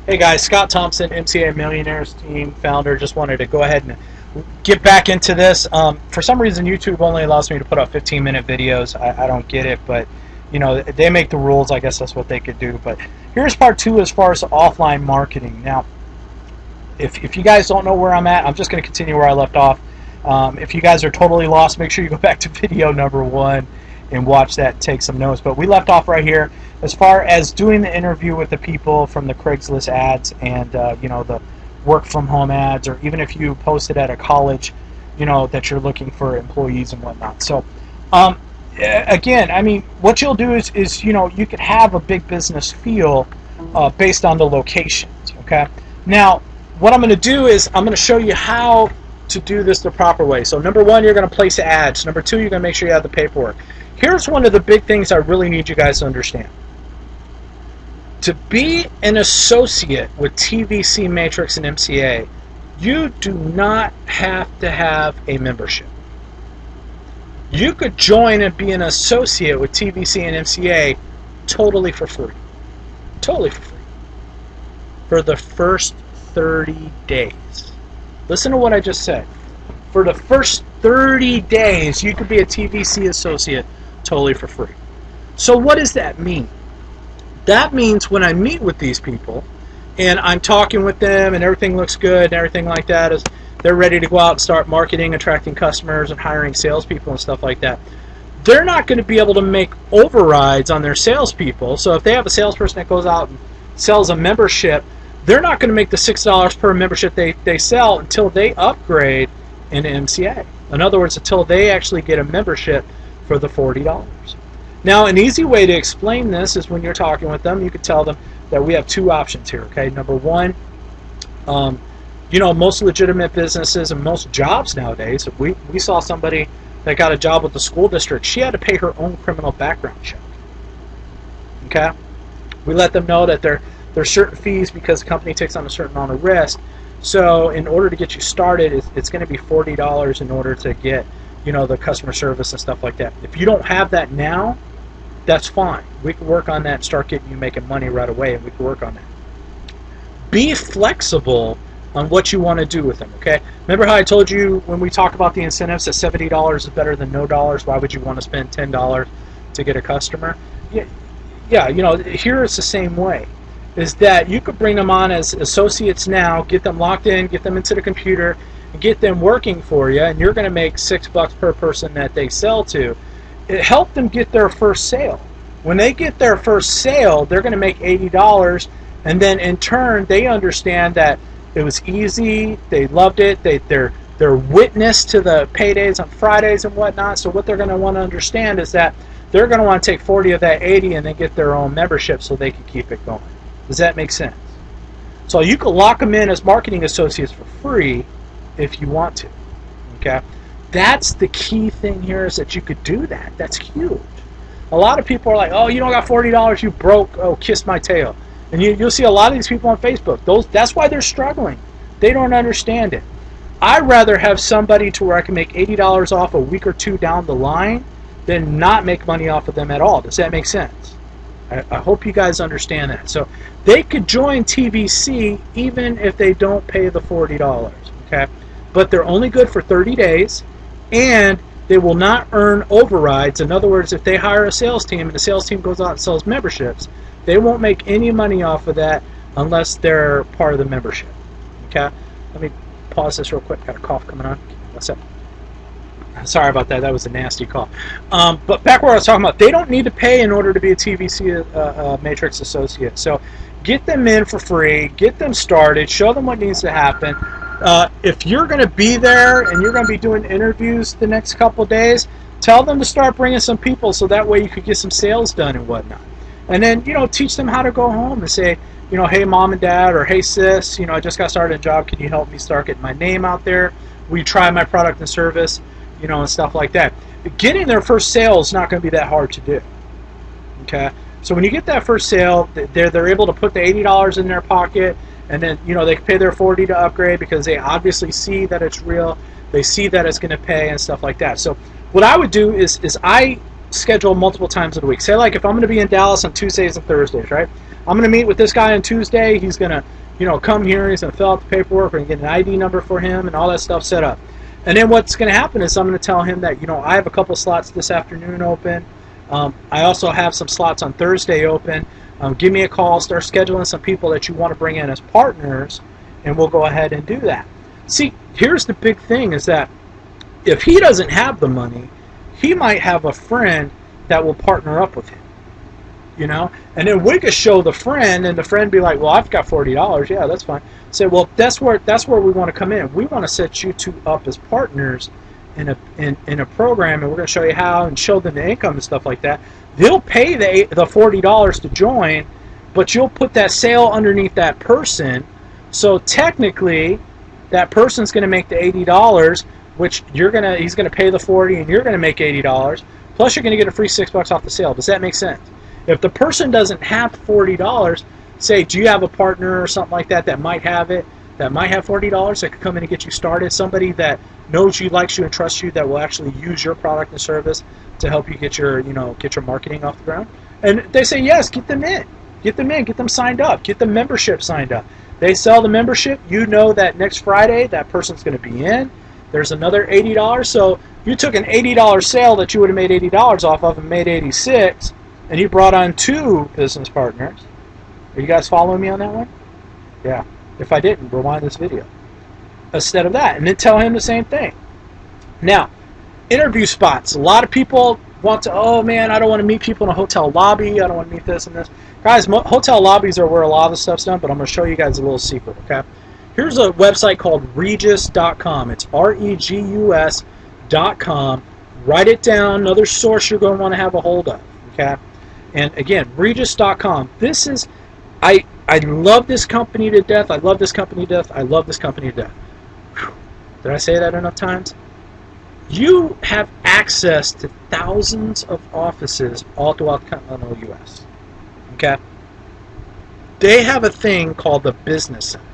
Hey guys, Scott Thompson, MCA Millionaires Team founder. Just wanted to go ahead and get back into this. For some reason, YouTube only allows me to put up 15-minute videos. I don't get it, but you know they make the rules. I guess that's what they could do. But here's part two as far as offline marketing. Now, if you guys don't know where I'm at, I'm just going to continue where I left off. If you guys are totally lost, make sure you go back to video number one and watch that and take some notes. But we left off right here as far as doing the interview with the people from the Craigslist ads and you know, the work from home ads, or even if you posted at a college, you know, that you're looking for employees and whatnot. So again, I mean, what you'll do is you know, you could have a big business feel based on the locations. Okay, now what I'm going to do is I'm going to show you how to do this the proper way. So number one, you're going to place ads. Number two, you're going to make sure you have the paperwork. Here's one of the big things I really need you guys to understand. To be an associate with TVC Matrix and MCA, you do not have to have a membership. You could join and be an associate with TVC and MCA totally for free. Totally for free. For the first 30 days. Listen to what I just said. For the first 30 days, you could be a TVC associate totally for free. So what does that mean? That means when I meet with these people and I'm talking with them and everything looks good and everything like that, is they're ready to go out and start marketing, attracting customers and hiring salespeople and stuff like that, they're not going to be able to make overrides on their salespeople. So if they have a salesperson that goes out and sells a membership, they're not going to make the $6 per membership they sell until they upgrade into MCA. In other words, until they actually get a membership for the $40. Now, an easy way to explain this is when you're talking with them, you could tell them that we have two options here. Okay, number one, you know, most legitimate businesses and most jobs nowadays, if we saw somebody that got a job with the school district, she had to pay her own criminal background check. Okay, we let them know that there's certain fees because the company takes on a certain amount of risk. So in order to get you started, it's going to be $40 in order to get, you know, the customer service and stuff like that. If you don't have that now, that's fine. We can work on that and start getting you making money right away, and we can work on that. Be flexible on what you want to do with them, okay? Remember how I told you when we talk about the incentives that $70 is better than no dollars? Why would you want to spend $10 to get a customer? Yeah, you know, here it's the same way. Is that you could bring them on as associates now, get them locked in, get them into the computer, and get them working for you, and you're going to make $6 per person that they sell to. It helped them get their first sale. When they get their first sale, they're going to make $80, and then in turn, they understand that it was easy, they loved it, they're witness to the paydays on Fridays and whatnot. So what they're going to want to understand is that they're going to want to take 40 of that 80 and then get their own membership so they can keep it going. Does that make sense? So you can lock them in as marketing associates for free if you want to. Okay? That's the key thing here, is that you could do that. That's huge. A lot of people are like, oh, you don't got $40, you broke, oh, kiss my tail. And you'll see a lot of these people on Facebook. That's why they're struggling. They don't understand it. I'd rather have somebody to where I can make $80 off a week or two down the line than not make money off of them at all. Does that make sense? I hope you guys understand that. So they could join TVC even if they don't pay the $40, okay? But they're only good for 30 days, and they will not earn overrides. In other words, if they hire a sales team and the sales team goes out and sells memberships, they won't make any money off of that unless they're part of the membership, okay? Let me pause this real quick. Got a cough coming on. What's up? Sorry about that. That was a nasty call. But back where I was talking about, they don't need to pay in order to be a TVC Matrix associate. So get them in for free, get them started, show them what needs to happen. If you're going to be there and you're going to be doing interviews the next couple days, tell them to start bringing some people so that way you could get some sales done and whatnot. And then, you know, teach them how to go home and say, you know, hey, mom and dad, or hey, sis, you know, I just got started a job. Can you help me start getting my name out there? Will you try my product and service? You know, and stuff like that. Getting their first sale is not going to be that hard to do. Okay, so when you get that first sale, they're able to put the $80 in their pocket, and then, you know, they can pay their $40 to upgrade because they obviously see that it's real. They see that it's going to pay and stuff like that. So what I would do is I schedule multiple times of the week. Say, like, if I'm going to be in Dallas on Tuesdays and Thursdays, right? I'm going to meet with this guy on Tuesday. He's going to, come here. He's going to fill out the paperwork. We're going to get an ID number for him and all that stuff set up. And then what's going to happen is I'm going to tell him that, I have a couple slots this afternoon open. I also have some slots on Thursday open. Give me a call. Start scheduling some people that you want to bring in as partners, and we'll go ahead and do that. See, here's the big thing is that if he doesn't have the money, he might have a friend that will partner up with him. And then we could show the friend, and the friend be like, well, I've got $40. Yeah, that's fine. Say, well, that's where we want to come in. We want to set you two up as partners in a program, and we're going to show you how and show them the income and stuff like that. They'll pay the $40 to join, but you'll put that sale underneath that person. So technically, that person's going to make the $80, which he's going to pay the $40, and you're going to make $80. Plus, you're going to get a free $6 off the sale. Does that make sense? If the person doesn't have $40, say, do you have a partner or something like that might have it, that might have $40 that could come in and get you started, somebody that knows you, likes you, and trusts you, that will actually use your product and service to help you get your marketing off the ground. And they say, yes, get them in. Get them signed up. Get the membership signed up. They sell the membership. You know that next Friday that person's going to be in. There's another $80. So you took an $80 sale that you would have made $80 off of and made $86, and you brought on 2 business partners. Are you guys following me on that one? Yeah. If I didn't, rewind this video. Instead of that, and then tell him the same thing. Now, interview spots. A lot of people want to, oh man, I don't want to meet people in a hotel lobby. I don't want to meet this and this. Guys, hotel lobbies are where a lot of the stuff's done, but I'm going to show you guys a little secret, okay? Here's a website called Regus.com. It's Regus.com. Write it down. Another source you're going to want to have a hold of, okay? And again, Regus.com. This is, I love this company to death. I love this company to death. I love this company to death. Whew. Did I say that enough times? You have access to thousands of offices all throughout the continental U.S. Okay? They have a thing called the Business Center.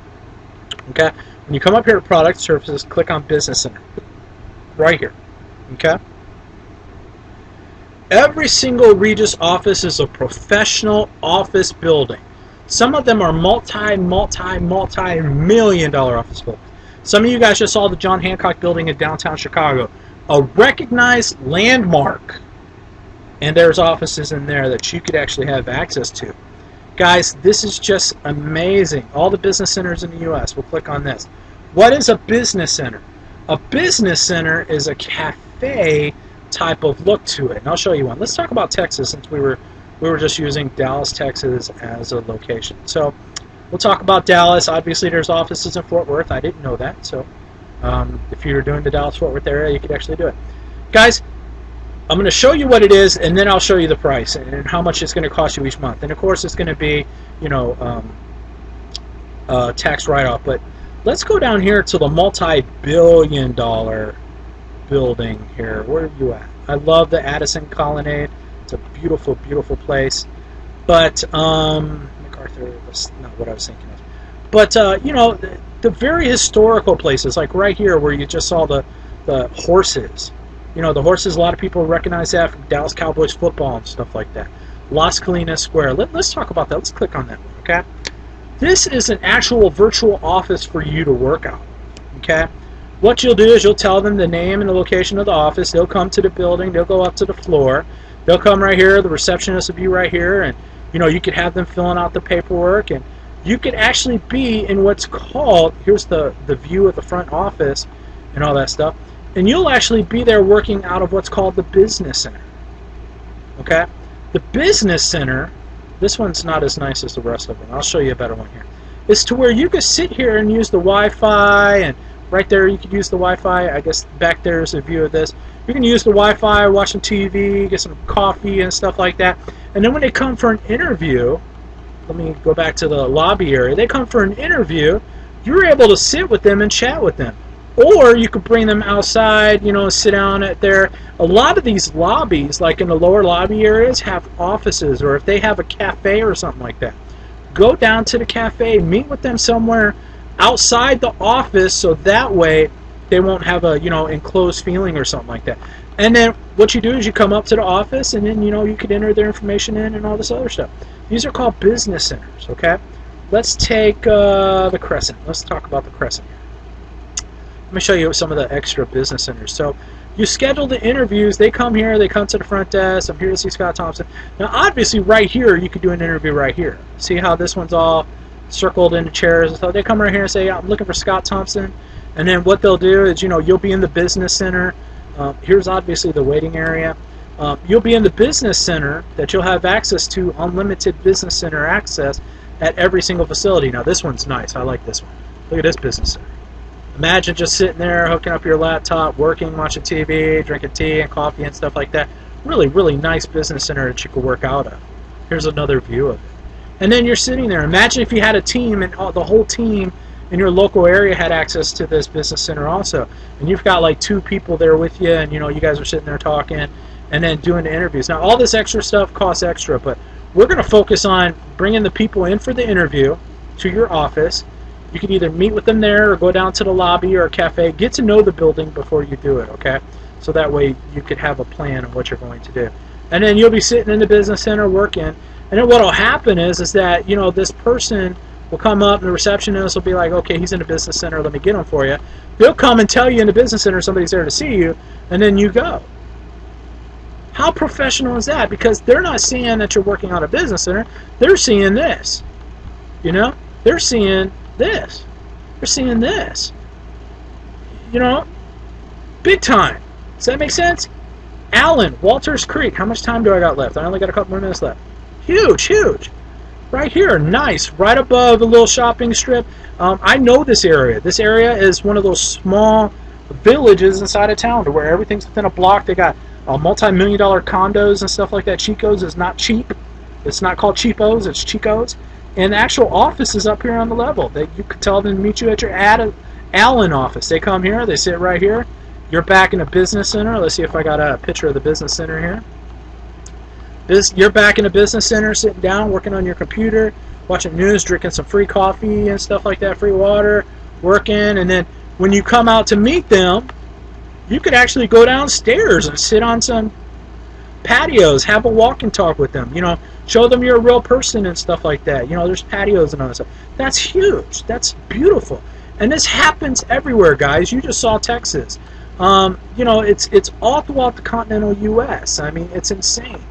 Okay? When you come up here to Product Services, click on Business Center. Right here. Okay? Every single Regus office is a professional office building. Some of them are multi-million-dollar office buildings. Some of you guys just saw the John Hancock building in downtown Chicago. A recognized landmark. And there's offices in there that you could actually have access to. Guys, this is just amazing. All the business centers in the U.S. We'll click on this. What is a business center? A business center is a cafe type of look to it. And I'll show you one. Let's talk about Texas, since we were just using Dallas, Texas as a location. So we'll talk about Dallas. Obviously, there's offices in Fort Worth. I didn't know that. So if you're doing the Dallas-Fort Worth area, you could actually do it. Guys, I'm going to show you what it is, and then I'll show you the price and how much it's going to cost you each month. And of course, it's going to be, tax write-off. But let's go down here to the multi-billion-dollar building here. Where are you at? I love the Addison Colonnade. It's a beautiful, beautiful place. But MacArthur, that's not what I was thinking of. But the very historical places, like right here where you just saw the horses. The horses, a lot of people recognize that from Dallas Cowboys football and stuff like that. Las Colinas Square. Let's talk about that. Let's click on that one, okay? This is an actual virtual office for you to work out, okay? What you'll do is you'll tell them the name and the location of the office. They'll come to the building. They'll go up to the floor. They'll come right here. The receptionist will be right here, and you could have them filling out the paperwork, and you could actually be in what's called, here's the view of the front office and all that stuff. And you'll actually be there working out of what's called the Business Center. Okay? The Business Center, this one's not as nice as the rest of them. I'll show you a better one here. It's to where you could sit here and use the Wi-Fi, and right there you could use the Wi-Fi. I guess back there's a view of this. You can use the Wi-Fi, watch some TV, get some coffee and stuff like that. And then when they come for an interview, let me go back to the lobby area. They come for an interview, you're able to sit with them and chat with them. Or you could bring them outside, sit down at their... A lot of these lobbies, like in the lower lobby areas, have offices, or if they have a cafe or something like that. Go down to the cafe, meet with them somewhere outside the office, so that way they won't have a, enclosed feeling or something like that. And then what you do is you come up to the office, and then you could enter their information in and all this other stuff. These are called business centers. Okay, let's take the Crescent. Let's talk about the Crescent here. Let me show you some of the extra business centers. So you schedule the interviews. They come here. They come to the front desk. I'm here to see Scott Thompson. Now, obviously, right here, you could do an interview right here. See how this one's all circled into chairs and stuff? They come right here and say, I'm looking for Scott Thompson. And then what they'll do is, you'll be in the business center. Here's obviously the waiting area. You'll be in the business center that you'll have access to unlimited business center access at every single facility. Now, this one's nice. I like this one. Look at this business center. Imagine just sitting there, hooking up your laptop, working, watching TV, drinking tea and coffee and stuff like that. Really, really nice business center that you could work out of. Here's another view of it. And then you're sitting there. Imagine if you had a team, and the whole team in your local area had access to this business center also. And you've got like 2 people there with you, and you guys are sitting there talking and then doing the interviews. Now, all this extra stuff costs extra, but we're going to focus on bringing the people in for the interview to your office. You can either meet with them there or go down to the lobby or a cafe. Get to know the building before you do it, okay? So that way you could have a plan of what you're going to do. And then you'll be sitting in the business center working. And then what will happen is that, this person will come up and the receptionist will be like, okay, he's in the business center, let me get him for you. They'll come and tell you in the business center somebody's there to see you, and then you go. How professional is that? Because they're not seeing that you're working on a business center. They're seeing this. They're seeing this. They're seeing this. Big time. Does that make sense? Allen, Walters Creek. How much time do I got left? I only got a couple more minutes left. Huge, huge. Right here, nice. Right above the little shopping strip. I know this area. This area is one of those small villages inside of town to where everything's within a block. They got multi-million-dollar condos and stuff like that. Chico's is not cheap. It's not called cheapos. It's Chico's. And the actual office is up here on the level. You could tell them to meet you at your Allen office. They come here. They sit right here. You're back in a business center. Let's see if I got a picture of the business center here. You're back in a business center, sitting down, working on your computer, watching news, drinking some free coffee and stuff like that, free water, working. And then when you come out to meet them, you could actually go downstairs and sit on some patios, have a walk and talk with them. Show them you're a real person and stuff like that. There's patios and all that stuff. That's huge. That's beautiful. And this happens everywhere, guys. You just saw Texas. It's all throughout the continental U.S. I mean, it's insane.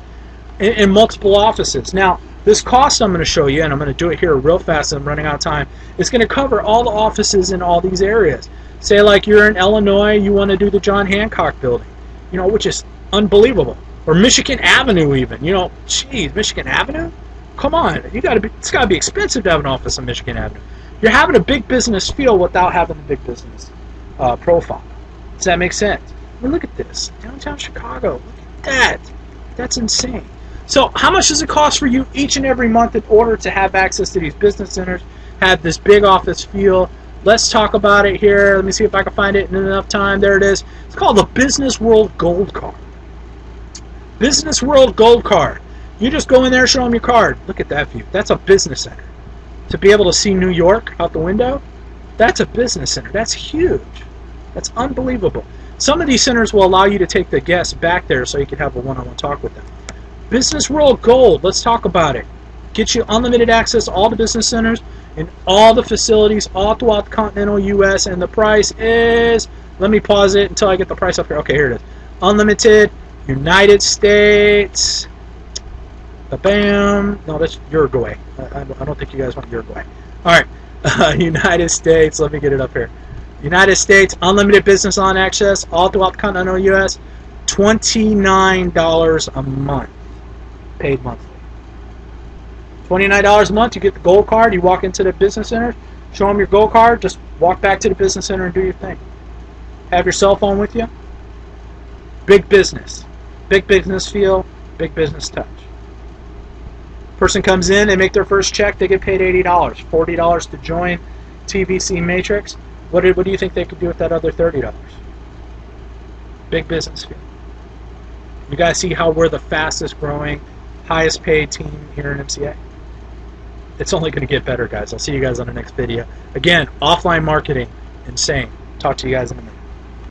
In multiple offices. Now, this cost I'm going to show you, and I'm going to do it here real fast, I'm running out of time, it's going to cover all the offices in all these areas. Say like you're in Illinois, you want to do the John Hancock building, which is unbelievable. Or Michigan Avenue even, geez, Michigan Avenue? Come on, it's got to be expensive to have an office on Michigan Avenue. You're having a big business feel without having a big business profile. Does that make sense? I mean, look at this, downtown Chicago, look at that. That's insane. So how much does it cost for you each and every month in order to have access to these business centers, have this big office feel? Let's talk about it here. Let me see if I can find it in enough time. There it is. It's called the Business World Gold Card. Business World Gold Card. You just go in there, show them your card. Look at that view. That's a business center. To be able to see New York out the window, that's a business center. That's huge. That's unbelievable. Some of these centers will allow you to take the guests back there so you can have a one-on-one talk with them. Business World Gold, let's talk about it. Get you unlimited access to all the business centers in all the facilities all throughout the continental U.S. And the price is, let me pause it until I get the price up here. Okay, here it is. Unlimited, United States, bam. No, that's Uruguay. I don't think you guys want Uruguay. All right, United States, let me get it up here. United States, unlimited business on access all throughout the continental U.S., $29 a month. Paid monthly. $29 a month, you get the gold card, you walk into the business center, show them your gold card, just walk back to the business center and do your thing. Have your cell phone with you. Big business. Big business feel, big business touch. Person comes in, they make their first check, they get paid $80. $40 to join TVC Matrix. What do you think they could do with that other $30? Big business feel. You guys see how we're the fastest growing, highest paid team here in MCA? It's only going to get better, guys. I'll see you guys on the next video. Again, offline marketing, insane. Talk to you guys in a minute.